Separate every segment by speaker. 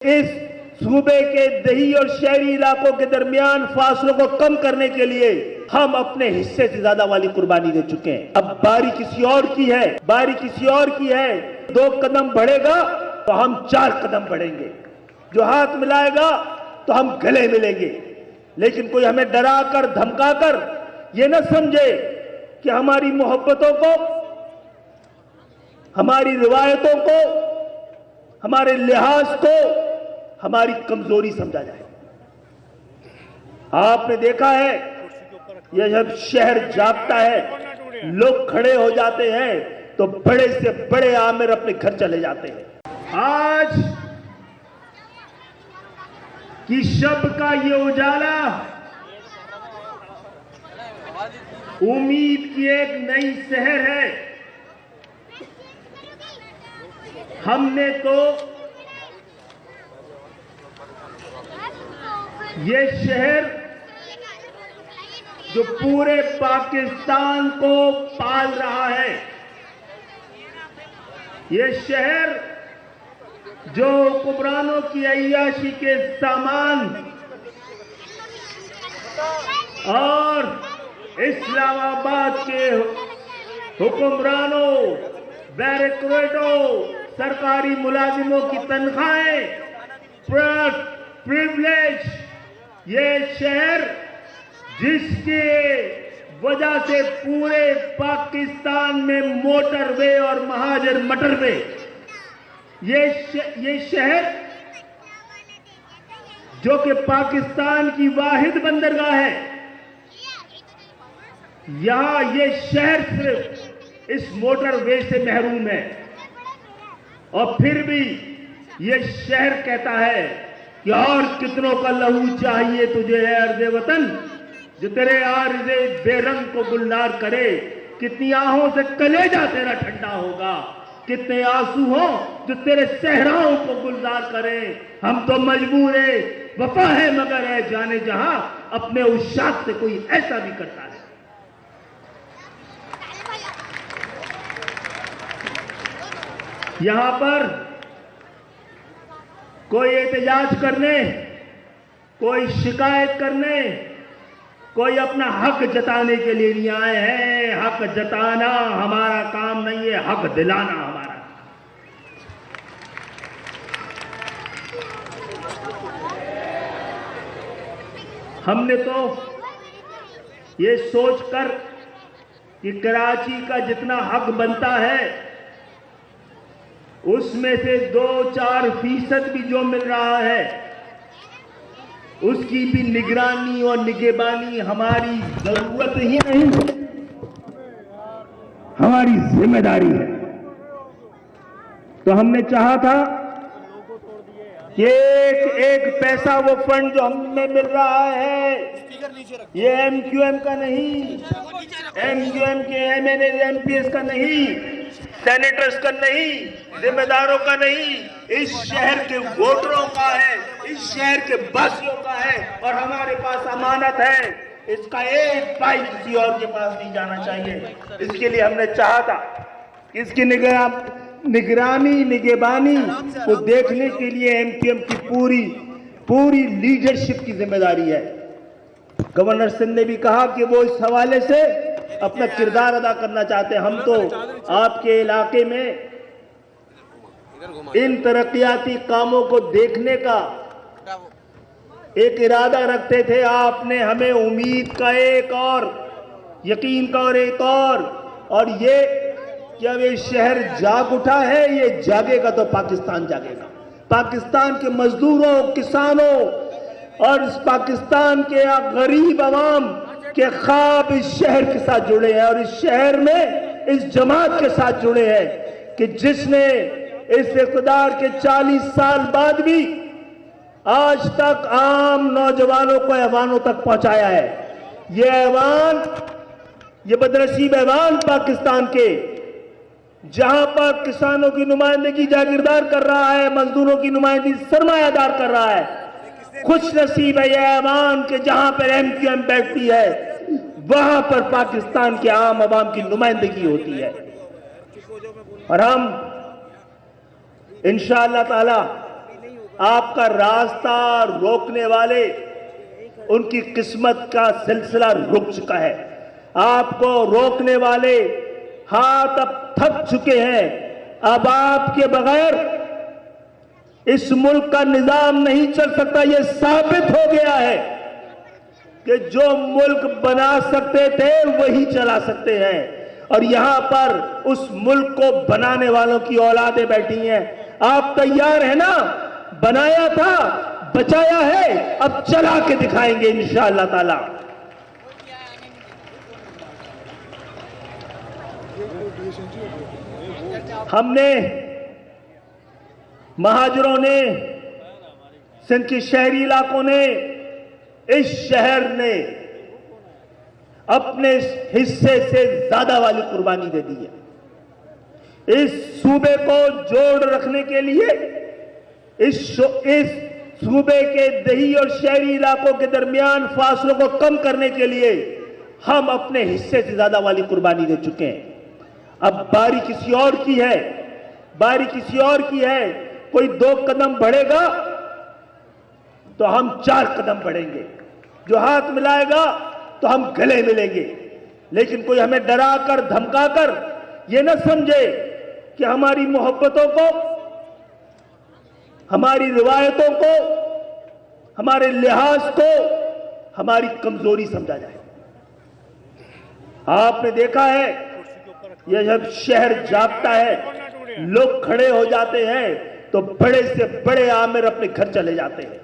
Speaker 1: इस सूबे के दही और शहरी इलाकों के दरमियान फासलों को कम करने के लिए हम अपने हिस्से से ज्यादा वाली कुर्बानी दे चुके हैं। अब बारी किसी और की है, बारी किसी और की है। 2 कदम बढ़ेगा तो हम 4 कदम बढ़ेंगे, जो हाथ मिलाएगा तो हम गले मिलेंगे। लेकिन कोई हमें डरा कर धमका कर ये न समझे कि हमारी मोहब्बतों को, हमारी रिवायतों को, हमारे लिहाज को हमारी कमजोरी समझा जाए। आपने देखा है यह जब शहर जागता है, लोग खड़े हो जाते हैं तो बड़े से बड़े आमिर अपने घर चले जाते हैं। आज की शब का ये उजाला उम्मीद की एक नई शहर है। हमने तो ये शहर जो पूरे पाकिस्तान को पाल रहा है, ये शहर जो हुक्मरानों की अय्याशी के सामान और इस्लामाबाद के हुक्मरानों, बैरिस्टरों, सरकारी मुलाजिमों की तनख्वाहें, प्रिविलेज, ये शहर जिसके वजह से पूरे पाकिस्तान में मोटरवे और महाजर मटरवे, ये शहर जो कि पाकिस्तान की वाहिद बंदरगाह है, यहां ये शहर सिर्फ इस मोटरवे से महरूम है। और फिर भी ये शहर कहता है कि और कितनों का लहू चाहिए तुझे है अर्ज़े वतन, जो तेरे आर्ज़े बेरंग को गुलजार करे। कितनी आहों से कलेजा तेरा ठंडा होगा, कितने आंसू हो जो तेरे सहराओं को गुलजार करे। हम तो मजबूर है, वफा है मगर है जाने जहां, अपने उशाक से कोई ऐसा भी करता है। यहां पर कोई एहतजाज करने, कोई शिकायत करने, कोई अपना हक जताने के लिए नहीं आए हैं। हक जताना हमारा काम नहीं है, हक दिलाना हमारा। हमने तो ये सोचकर कि कराची का जितना हक बनता है उसमें से 2-4% भी जो मिल रहा है उसकी भी निगरानी और निगहबानी हमारी जरूरत ही नहीं, हमारी जिम्मेदारी है। तो हमने चाहा था कि एक पैसा वो फंड जो हमें मिल रहा है ये MQM का नहीं, MQM के MNA MPs का नहीं, सेनेटर्स का नहीं, जिम्मेदारों का नहीं, इस शहर के वोटरों का है, इस शहर के वासियों का है। और हमारे पास अमानत है, इसका एक पाई किसी और के पास नहीं जाना चाहिए। इसके लिए हमने चाहा था कि इसकी निगरानी निगहबानी को देखने के लिए MQM की पूरी लीडरशिप की जिम्मेदारी है। गवर्नर सिंह ने भी कहा कि वो इस हवाले से अपना किरदार अदा करना चाहते हैं। हम तो आपके इलाके में इन तरक्याती कामों को देखने का एक इरादा रखते थे। आपने हमें उम्मीद का एक और, यकीन का और एक और ये कि अब ये शहर जाग उठा है, ये जागेगा तो पाकिस्तान जागेगा। पाकिस्तान के मजदूरों, किसानों और इस पाकिस्तान के गरीब अवाम के ख्वाब इस शहर के साथ जुड़े हैं और इस शहर में इस जमात के साथ जुड़े हैं कि जिसने इस इक़्तिदार के 40 साल बाद भी आज तक आम नौजवानों को ऐवानों तक पहुंचाया है। ये ऐवान, ये बदनसीब ऐवान पाकिस्तान के, जहां पर किसानों की नुमाइंदगी जागीरदार कर रहा है, मजदूरों की नुमाइंदगी सरमायादार कर रहा है। खुश नसीब है यह ऐवान के जहां पर MQM बैठती है वहां पर पाकिस्तान के आम आवाम की नुमाइंदगी होती है। और हम इंशाअल्लाह ताला आपका रास्ता रोकने वाले उनकी किस्मत का सिलसिला रुक चुका है। आपको रोकने वाले हाथ अब थक चुके हैं। अब आपके बगैर इस मुल्क का निजाम नहीं चल सकता। यह साबित हो गया है कि जो मुल्क बना सकते थे वही चला सकते हैं, और यहां पर उस मुल्क को बनाने वालों की औलादें बैठी हैं। आप तैयार हैं ना? बनाया था, बचाया है, अब चला के दिखाएंगे इंशाअल्लाह ताला। हमने, महाजरों ने, सिंध के शहरी इलाकों ने, इस शहर ने अपने हिस्से से ज्यादा वाली कुर्बानी दे दी है। इस सूबे को जोड़ रखने के लिए, इस सूबे के दही और शहरी इलाकों के दरमियान फासलों को कम करने के लिए हम अपने हिस्से से ज्यादा वाली कुर्बानी दे चुके हैं। अब बारी किसी और की है, बारी किसी और की है। कोई 2 कदम बढ़ेगा तो हम 4 कदम बढ़ेंगे। जो हाथ मिलाएगा तो हम गले मिलेंगे। लेकिन कोई हमें डराकर धमकाकर ये न समझे कि हमारी मोहब्बतों को, हमारी रिवायतों को, हमारे लिहाज को हमारी कमजोरी समझा जाए। आपने देखा है, यह जब शहर जागता है, लोग खड़े हो जाते हैं तो बड़े से बड़े आमिर अपने घर चले जाते हैं।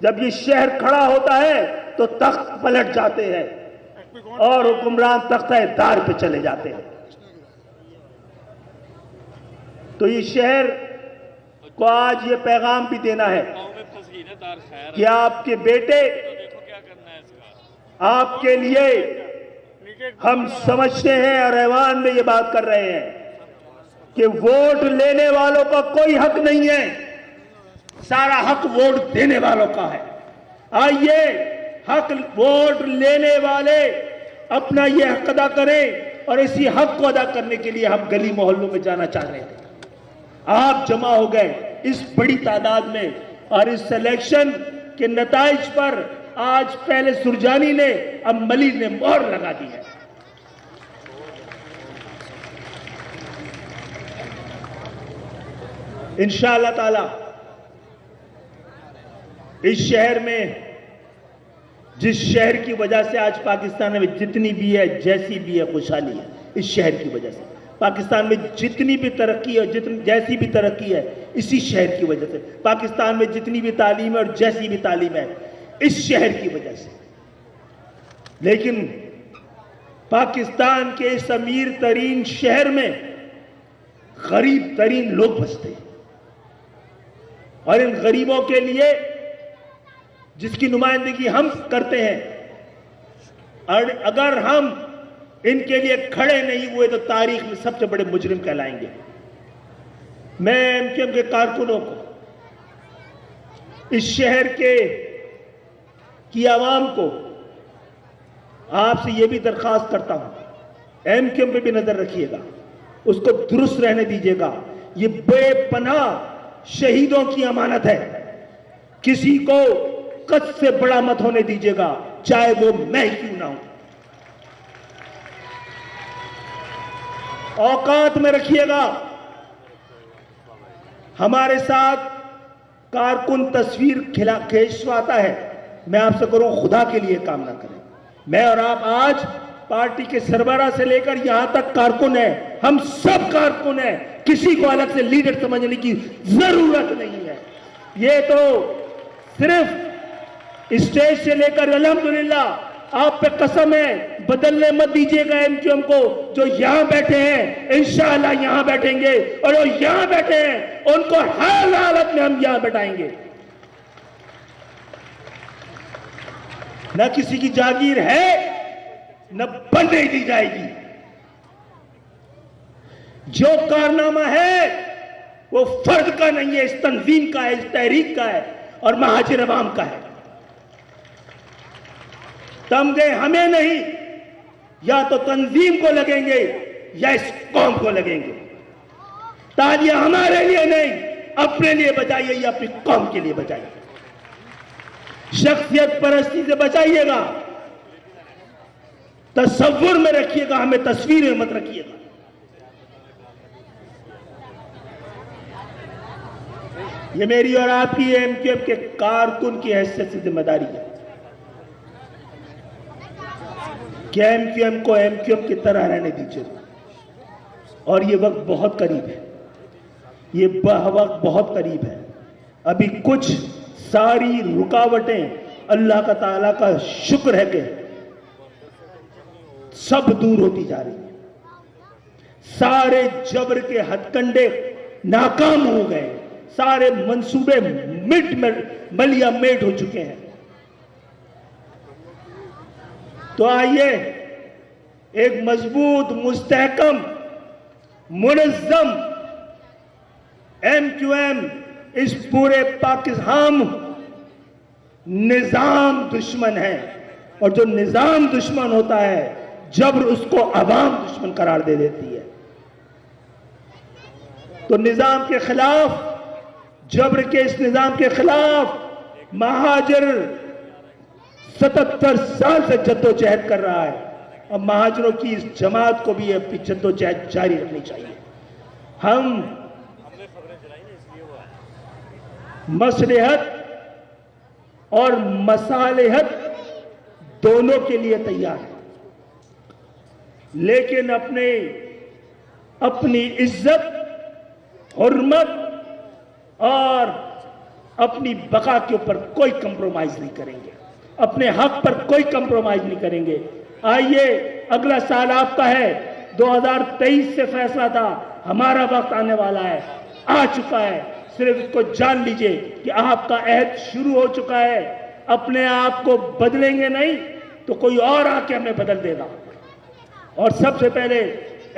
Speaker 1: जब ये शहर खड़ा होता है तो तख्त पलट जाते हैं और हुक्मरान तख्ता-ए-दार पे चले जाते हैं। तो ये शहर को आज ये पैगाम भी देना है कि आपके बेटे, आपके लिए हम समझते हैं और ऐवान में ये बात कर रहे हैं कि वोट लेने वालों का कोई हक नहीं है, सारा हक वोट देने वालों का है। आइए, हक वोट लेने वाले अपना ये हक अदा करें, और इसी हक को अदा करने के लिए हम गली मोहल्लों में जाना चाह रहे थे। आप जमा हो गए इस बड़ी तादाद में, और इस सिलेक्शन के नताइज पर आज पहले सुरजानी ने, अब मलिक ने मोहर लगा दी है। इंशाअल्लाह ताला इस शहर में, जिस शहर की वजह से आज पाकिस्तान में जितनी भी है, जैसी भी है खुशहाली है, इस शहर की वजह से पाकिस्तान में जितनी भी तरक्की है, जितनी जैसी भी तरक्की है, इसी शहर की वजह से। पाकिस्तान में जितनी भी तालीम है और जैसी भी तालीम है, इस शहर की वजह से। लेकिन पाकिस्तान के इस अमीर तरीन शहर में गरीब तरीन लोग बसते हैं, और इन गरीबों के लिए जिसकी नुमाइंदगी हम करते हैं, और अगर हम इनके लिए खड़े नहीं हुए तो तारीख में सबसे बड़े मुजरिम कहलाएंगे। मैं एमक्यूएम के कारकुनों को, इस शहर की आवाम को आपसे यह भी दरखास्त करता हूं, एमक्यूएम पे भी नजर रखिएगा, उसको दुरुस्त रहने दीजिएगा। ये बेपनाह शहीदों की अमानत है, किसी को कद से बड़ा मत होने दीजिएगा, चाहे वो मैं ही क्यों ना हूं। औकात में रखिएगा। हमारे साथ कारकुन तस्वीर खिंचवाता है, मैं आपसे करूं खुदा के लिए काम ना करें। मैं और आप आज पार्टी के सरबराह से लेकर यहां तक कारकुन है, हम सब कारकुन हैं, किसी को अलग से लीडर समझने की जरूरत नहीं है। ये तो सिर्फ स्टेज से लेकर अल्हम्दुलिल्लाह आप पे कसम है, बदलने मत दीजिएगा एमक्यूएम को। जो यहां बैठे हैं इंशाअल्लाह यहां बैठेंगे, और जो यहां बैठे हैं उनको हर हालत में हम यहां बैठाएंगे। न किसी की जागीर है, न बनने दी जाएगी। जो कारनामा है वो फर्द का नहीं है, इस तंजीम का है, इस तहरीक का है और महाजिर अवाम का है। तमगे हमें नहीं, या तो तंजीम को लगेंगे या इस कौम को लगेंगे। तालियां हमारे लिए नहीं, अपने लिए बचाइए या अपनी कौम के लिए बचाइए। शख्सियत परस्ती से बचाइएगा, तस्वुर में रखिएगा, हमें तस्वीर में मत रखिएगा। ये मेरी और आपकी एमक्यूएम के कारकुन की हैसियत से जिम्मेदारी है कि एमक्यूएम को एमक्यूएम की तरह रहने दीजिए। और ये वक्त बहुत करीब है, ये वक्त बहुत करीब है। अभी कुछ सारी रुकावटें अल्लाह का ताला का शुक्र है कि सब दूर होती जा रही है। सारे जबर के हथकंडे नाकाम हो गए, सारे मंसूबे मलिया मेट हो चुके हैं। तो आइए एक मजबूत, मुस्तहकम, मुनज़्ज़म एमक्यूएम इस पूरे पाकिस्तान निजाम दुश्मन है, और जो निजाम दुश्मन होता है जबर उसको अवाम दुश्मन करार दे देती है। तो निजाम के खिलाफ, जबर के इस निजाम के खिलाफ महाजर 77 साल से जद्दोजहद कर रहा है। अब महाजरों की इस जमात को भी अपनी जद्दोजहद जारी रखनी चाहिए। हम मसलहत और मसालेहत दोनों के लिए तैयार हैं, लेकिन अपनी इज्जत, हुर्मत और अपनी बका के ऊपर कोई कंप्रोमाइज नहीं करेंगे, अपने हक पर कोई कंप्रोमाइज नहीं करेंगे। आइए, अगला साल आपका है, 2023 से फैसला था, हमारा वक्त आने वाला है, आ चुका है। सिर्फ इसको जान लीजिए कि आपका अहद शुरू हो चुका है। अपने आप को बदलेंगे नहीं तो कोई और आके हमें बदल देगा। और सबसे पहले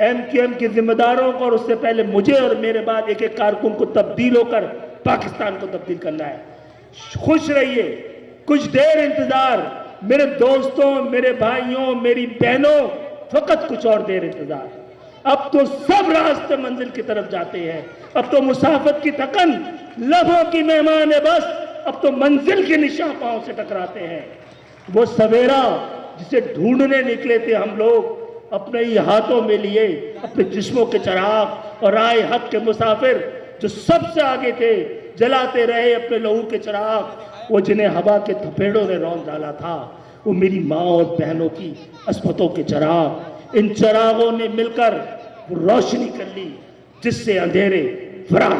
Speaker 1: एमक्यूएम के जिम्मेदारों को, और उससे पहले मुझे और मेरे बाद एक एक कारकुन को तब्दील होकर पाकिस्तान को तब्दील करना है। खुश रहिए, कुछ देर इंतजार मेरे दोस्तों, मेरे भाइयों, मेरी बहनों, फकत कुछ और देर इंतजार। अब तो सब रास्ते मंजिल की तरफ जाते हैं। अब तो मुसाफत की थकन लबों की मेहमान है, बस अब तो मंजिल के निशान पांव से टकराते हैं। वो सवेरा जिसे ढूंढने निकले थे हम लोग, अपने ही हाथों में लिए अपने जिस्मों के चिराग, और आए हक के मुसाफिर जो सबसे आगे थे, जलाते रहे अपने लहू के चिराग। वो जिन्हें हवा के थपेड़ों ने रौंद डाला था, वो मेरी माँ और बहनों की अस्मतों के चिराग। इन चिरागों ने मिलकर वो रोशनी कर ली जिससे अंधेरे फरार